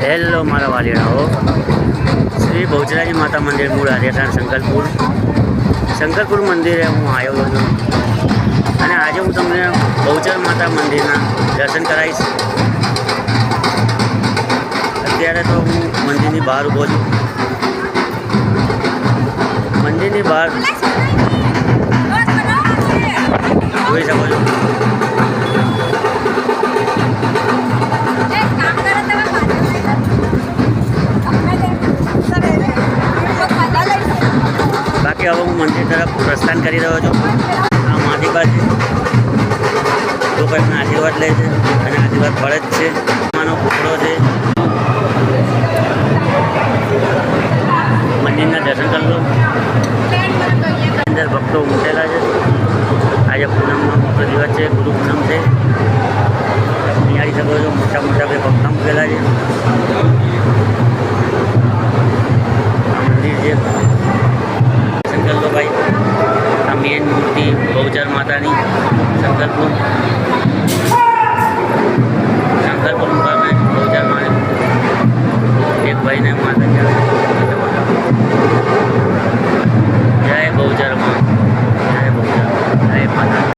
Hello મારા વાલીડાઓ, શ્રી બહુચરાજી માતા મંદિર મૂળ રાજસ્થાન શંકરપુર મંદિરે હું આવ્યો છું અને આજે હું તમને બહુચર માતા મંદિરના દર્શન કરાવીશ. અત્યારે તો હું મંદિરની બહાર ઊભો છું. મંદિરની બહાર જોઈ શકો છો. બાકી હવે હું મંદિર તરફ પ્રસ્થાન કરી રહ્યો છું. આ મારી બાજુ લોકો એમના આશીર્વાદ લે છે અને આશીર્વાદ પડે જ છે. માનો ભૂખડો છે. મંદિરના દર્શન કરી લો. અંદર ભક્તો ઉમટેલા છે. આજે પૂનમનો મોટો દિવસ છે, ગુરુ પૂનમ છે. નિહાળી શકો છો, મોટા મોટા બે ભક્તો મૂકેલા છે. આ મંદિર છે, દર્શન કરી લો ભાઈ. આ મેન મૂર્તિ બહુચર માતાની